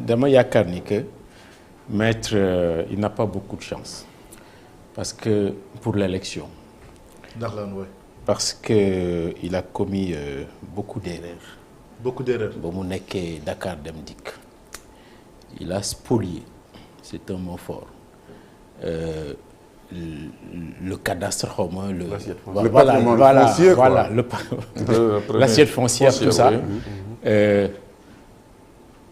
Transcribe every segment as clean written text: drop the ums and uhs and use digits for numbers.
dama yaakaar ni que maître il n'a pas beaucoup de chance parce que pour l'élection. ndax lan oui. Parce que il a commis beaucoup d'erreurs. Beaucoup d'erreurs. ba mu nekkee Dakar Dem Dikk il a spolié c'est un mot fort le cadastre xaw ma le. L'assiette foncière tout ça.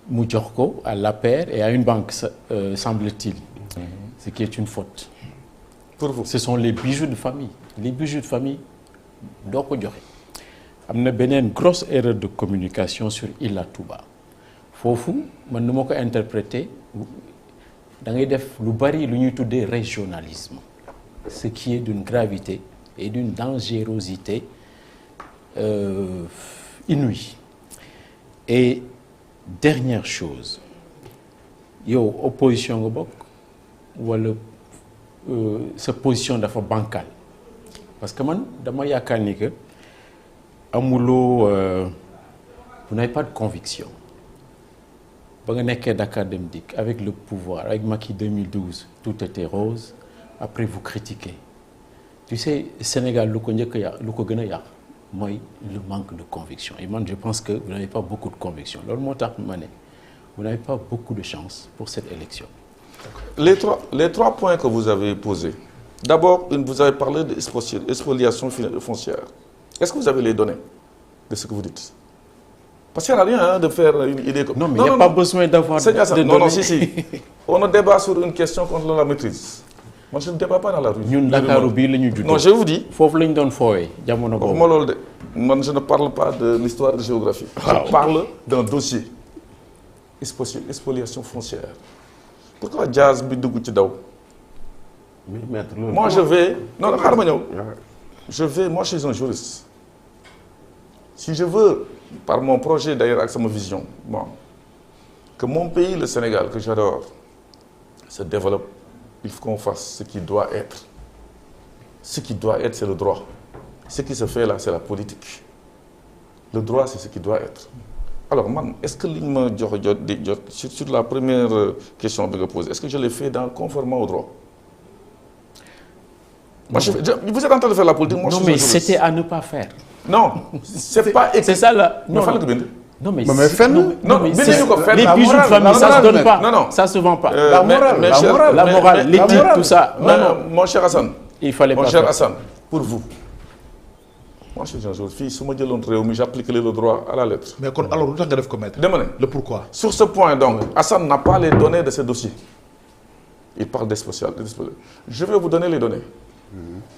Mu jox ko à l'APR et à une banque semble-t-il. Ce qui est une faute. Pour vous. Ce sont les bijoux de famille. Les bijoux de famille doo ko joxe. Am na beneen grosse erreur de communication sur Ila Touba foofu man nu ma ko interpréter da ngay def lu bari lu ñuy tuddee régionalisme ce qui est d'une gravité et d'une dangerosité inouïe. Et dernière chose yow opposition nga bokk wala sa position dafa bancale parce que man dama yaakaar ni que amuloo vous n'avez pas de conviction ba nga nekkee Dakar Dem Dikk avec le pouvoir avec Macky 2012 tout était rose après vous critiquez tu sais Sénégal lu ko njëkk a yàq lu ko gën a yàq mooy le manque de conviction et man je pense que vous n'avez pas beaucoup de conviction loolu moo tax ma ne vous n'avez pas beaucoup de chance pour cette élection. Les trois points que vous avez posés. D'abord, vous avez parlé de spoliation foncière. Est-ce que vous avez les données de ce que vous dites? Parce qu'il n'y a rien de faire une idée comme... Non, mais il n'y a pas besoin d'avoir de données. Non, si. On a débat sur une question contre la maîtrise. Moi, je ne débat pas dans la rue. Ñun Dakaru bii la ñu juddoo. Non, je vous dis... foofu la ñu doon foowee jamono boobu. Moi, je ne parle pas de l'histoire de géographie. Je parle d'un dossier. Spoliation foncière. Pourquoi Diaz bi dugg ci daw? Moi, je vais... Non, xaaral ma ñëw. Moi, je suis un juriste. Si je veux, par mon projet d'ailleurs avec ma vision, bon, que mon pays, le Sénégal, que j'adore, se développe, il faut qu'on fasse ce qui doit être. Ce qui doit être, c'est le droit. Ce qui se fait là, c'est la politique. Le droit, c'est ce qui doit être. Alors, man, est-ce que sur la première question que je pose, est-ce que je l'ai fait conformément au droit? Moi, vous êtes en train de faire la politique. Moi, non, mais c'était à ne pas faire. Non, c'est pas écrit. C'est ça là. Non, mais les bijoux de famille, ça se donne pas. Non, ça se vend pas. La morale, l'éthique, tout ça. Non, mon cher Hassan. Il fallait pas. Mon cher Hassan, pour vous. Moi, je suis un jour fille, si j'applique le droit à la lettre. Mais alors, vous avez commettre. Le pourquoi. Sur ce point, donc, Hassan n'a pas les données de ce dossier. Il parle d'especial. Je vais vous donner les données.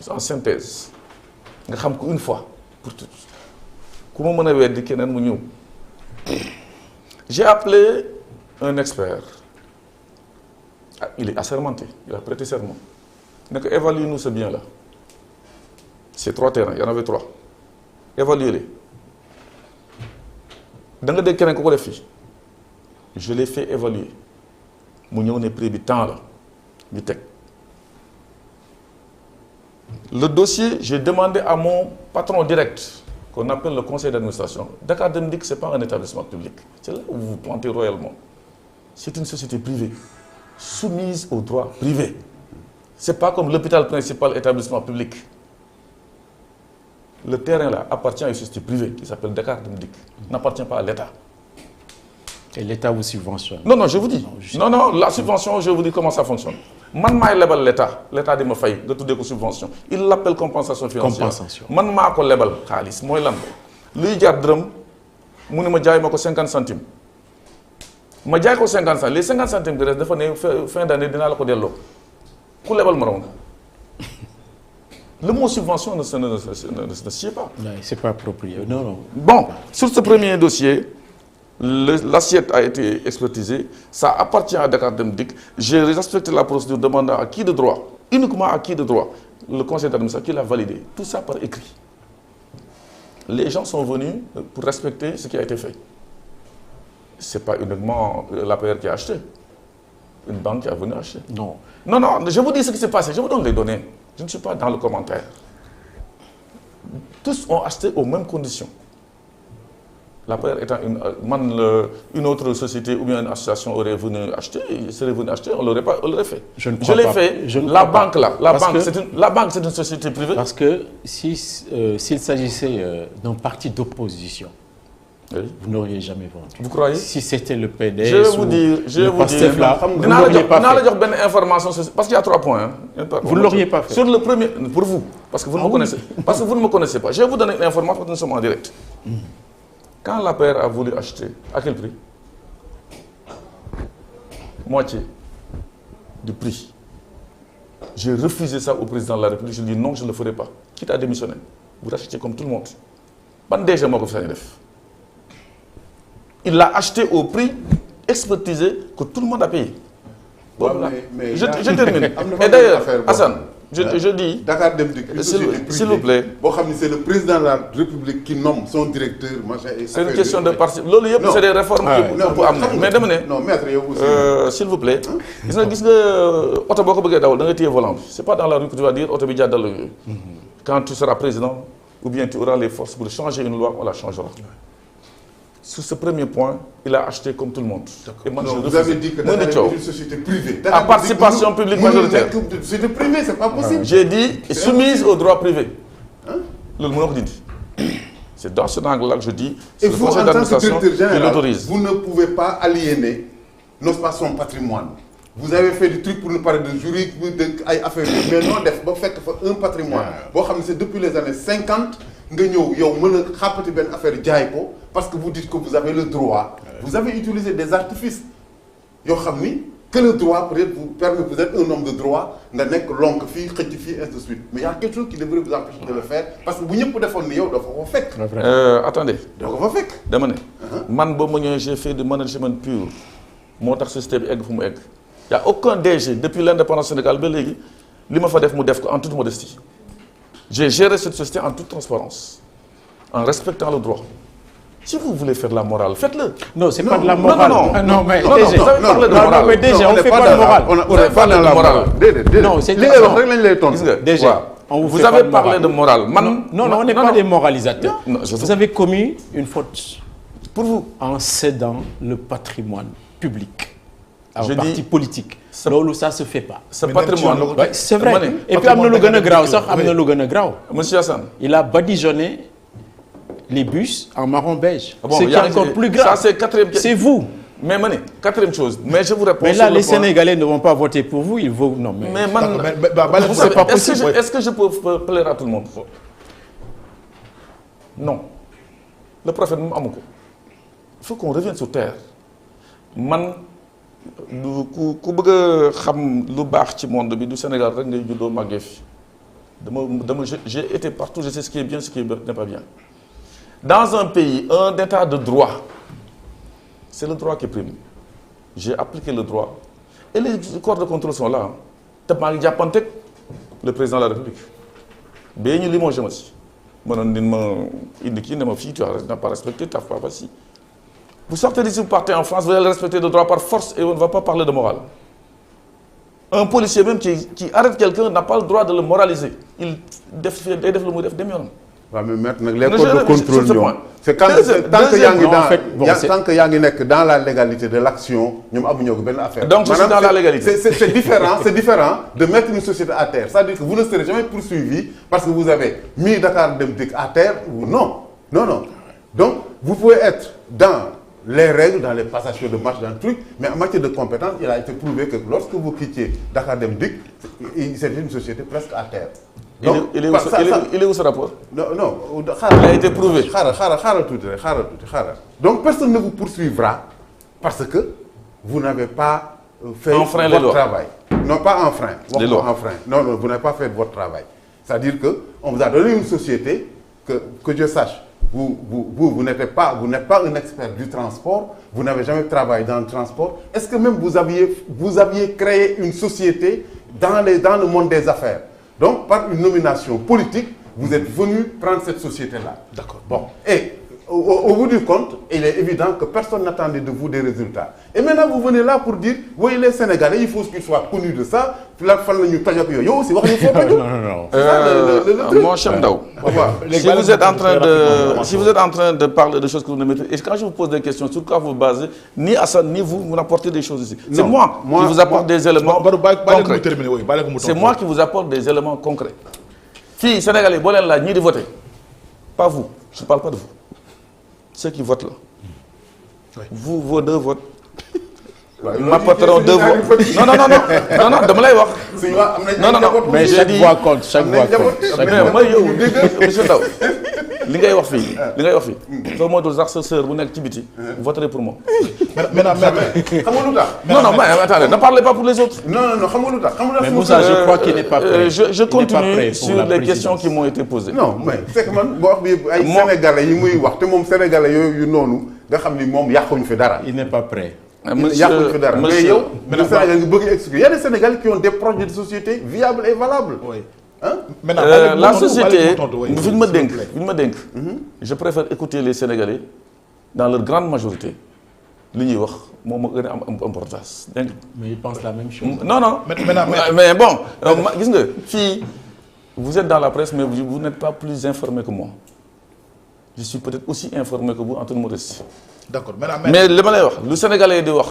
En synthèse. Une fois pour toutes. Comment j'ai appelé un expert. Il est assermenté. Il a prêté serment. Évaluez-nous ce bien-là. C'est 3 terrains. Il y en avait 3. Évaluez-les. Je l'ai fait évaluer. Mon est pris du temps là. Le dossier, j'ai demandé à mon patron direct, qu'on appelle le conseil d'administration. Dakar Dem Dikk, ce n'est pas un établissement public. C'est là où vous vous plantez royalement. C'est une société privée, soumise au droit privé. Ce n'est pas comme l'hôpital principal, établissement public. Le terrain là appartient à une société privée qui s'appelle Dakar Dem Dikk. N'appartient pas à l'État. Et l'État vous subventionne? Non, je vous dis. Non, la subvention, je vous dis comment ça fonctionne. Man maay lebal l'État di ma fay nga tuddee ko subvention il l'appelle compensation financière. Man maa ko lebal xaalis mooy lan luy jaar dërëm mu ne ma jaay ma ko 50 centimes ma jaay ko 50 centimes les 50 centimes de reste dafa ne fin d'année dinaa la ko delloo ku lebal ma raw nga. Le mot subvention ne sied pas. Non, c'est pas approprié. Non. Bon, sur ce premier dossier, l'assiette a été expertisée, ça appartient à Dakar Dem Dikk. J'ai respecté la procédure demandant à qui de droit, uniquement à qui de droit, le conseil d'administration qui l'a validé, tout ça par écrit. Les gens sont venus pour respecter ce qui a été fait. Ce n'est pas uniquement l'APR qui a acheté, une banque qui a venu acheter. Non, je vous dis ce qui s'est passé, je vous donne les données, je ne suis pas dans le commentaire. Tous ont acheté aux mêmes conditions. L'APR étant une autre société ou bien une association aurait venu acheter, on l'aurait fait. Je ne crois pas. Je l'ai fait. La banque, c'est une société privée. Parce que s'il s'agissait d'un parti d'opposition, oui, vous n'auriez jamais vendu. Vous croyez? Si c'était le PDS, je vais vous dire, vous n'auriez pas fait. Information, parce qu'il y a 3 points. Hein. Vous ne l'auriez pas fait. Sur le premier, pour vous, parce que vous ne me connaissez, parce que vous ne me connaissez pas. Je vais vous donner une information parce que nous sommes en direct. Quand l'APR a voulu acheter, à quel prix? Moitié du prix. J'ai refusé ça au président de la République. Je lui ai dit non, je ne le ferai pas. Quitte à démissionner. Vous rachetez comme tout le monde. Ban déjà moi que il l'a acheté au prix expertisé que tout le monde a payé. Bon, mais je termine. Et d'ailleurs, Hassan, je dis, s'il vous plaît. C'est le président de la République qui nomme son directeur. C'est une question de parti. C'est des réformes qu'on peut amener. Mais demain, s'il vous plaît, ce n'est pas dans la rue que tu vas dire quand tu seras président, ou bien tu auras les forces pour changer une loi, on la changera. Sur ce premier point, il a acheté comme tout le monde. Et moi, vous avez dit que c'est une société privée. À participation publique majoritaire. Société privée, c'est pas possible. J'ai dit soumise au droit privé. C'est dans ce angle-là que je dis. Et vous, en tant que directeur général, vous ne pouvez pas aliéner son patrimoine. Vous avez fait du truc pour nous parler de juridique, d'affaires, mais non, vous faites un patrimoine. C'est depuis les années 50. Parce que vous dites que vous avez le droit, vous avez utilisé des artifices. Que le droit peut-être vous permet, vous êtes un homme de droit, vous êtes longue fille, petite fille, et ainsi de suite. Mais il y a quelque chose qui devrait vous empêcher de le faire, parce que vous n'avez pas de fonds, attendez. J'ai fait du management pur. Il n'y a aucun DG depuis l'indépendance sénégalaise, en toute modestie. J'ai géré cette société en toute transparence, en respectant le droit. Si vous voulez faire de la morale, faites-le. Non, c'est pas de la morale. Non, mais vous avez parlé de morale. Mais déjà, on ne fait pas de morale. On ne pas de morale. Non, c'est déjà. Vous avez parlé de morale. Non, on n'est pas des moralisateurs. Vous avez commis une faute pour vous en cédant le patrimoine public à un parti politique. Ça ne se fait pas. Ce patrimoine, c'est vrai. Et puis, Monsieur Hassan, il a badigeonné les bus en marron beige. Ce qui est encore plus grave, c'est vous. Mais quatrième chose, mais je vous réponds. Mais là, les Sénégalais ne vont pas voter pour vous, ils vont. Non, mais. C'est pas possible. Est-ce que je peux plaire à tout le monde? Non. Le prophète Amouko. Il faut qu'on revienne sur terre. Du Sénégal, j'ai été partout, je sais ce qui est bien, ce qui n'est pas bien. Dans un pays, un état de droit, c'est le droit qui prime. J'ai appliqué le droit. Et les corps de contrôle sont là. Le président de la République. Tu n'as pas respecté, tu n'as pas passé. Vous sortez d'ici, vous partez en France, vous allez respecter le droit par force et on ne va pas parler de morale. Un policier même qui arrête quelqu'un n'a pas le droit de le moraliser. Il fait le mot de mais maintenant, les codes de contrôle, c'est quand tant qu'il y a dans la légalité de l'action, nous avons une affaire. Donc, c'est dans la légalité. C'est différent de mettre une société à terre. C'est-à-dire que vous ne serez jamais poursuivi parce que vous avez mis Dakar Dem Dik à terre ou non. Non. Donc, vous pouvez être dans les règles, dans les passations de marche, dans le truc, mais en matière de compétences, il a été prouvé que lorsque vous quittiez Dakar Dem Dik, c'était une société presque à terre. Donc, il est où ce rapport? Non. Il a été prouvé. Donc personne ne vous poursuivra parce que vous n'avez pas fait votre travail. Non, pas enfreint. Non, vous n'avez pas fait votre travail. C'est-à-dire qu'on vous a donné une société que Dieu sache. Vous n'êtes pas un expert du transport, vous n'avez jamais travaillé dans le transport. Est-ce que même vous aviez créé une société dans le monde des affaires? Donc, par une nomination politique, vous êtes venu prendre cette société-là. D'accord. Bon. Et au bout du compte, il est évident que personne n'attendait de vous des résultats. Et maintenant, vous venez là pour dire, oui, les Sénégalais, il faut qu'ils soient connus de ça. Là, il faut aussi voir les photos. Non. Mon cher Ndao, si vous êtes en train de parler de choses que vous ne maîtrisez, et quand je vous pose des questions, sur quoi vous basez, ni Hassan, ni vous n'apportez des choses ici. C'est moi qui vous apporte des éléments concrets. C'est moi qui vous apporte des éléments concrets. Filles, Sénégalais, vous là, ni de voter. Pas vous, je ne parle pas de vous. Ceux qui votent là. Vous, vos 2 votes. M'apporteront 2 voix. Non, de me l'aider. Non, mais chaque voix compte, chaque voix compte. Mais moi, monsieur Ndao, li ngay wax fii soo moytuwul sax sa sœur bu nekk ci biti voterez pour moi. Mais non, mais attendez, ne parlez pas pour les autres. Non, mais Moussa, je crois qu'il n'est pas prêt. Je continue sur les questions qui m'ont été posées. Non, mais c'est que man boo wax bi ay Sénégalais yi muy wax te moom Sénégalais yooyu noonu nga xam ni moom yàquñu fi dara. Il n'est pas prêt. Mais il y a des Sénégalais qui ont des projets de société viables et valables. Oui. Hein? La société, je préfère écouter les Sénégalais dans leur grande majorité. Mais ils pensent la même chose. Non. Mais bon, vous êtes dans la presse, mais vous n'êtes pas plus informé que moi. Je suis peut-être aussi informé que vous en toute modestie. D'accord. Mais le Sénégalais est de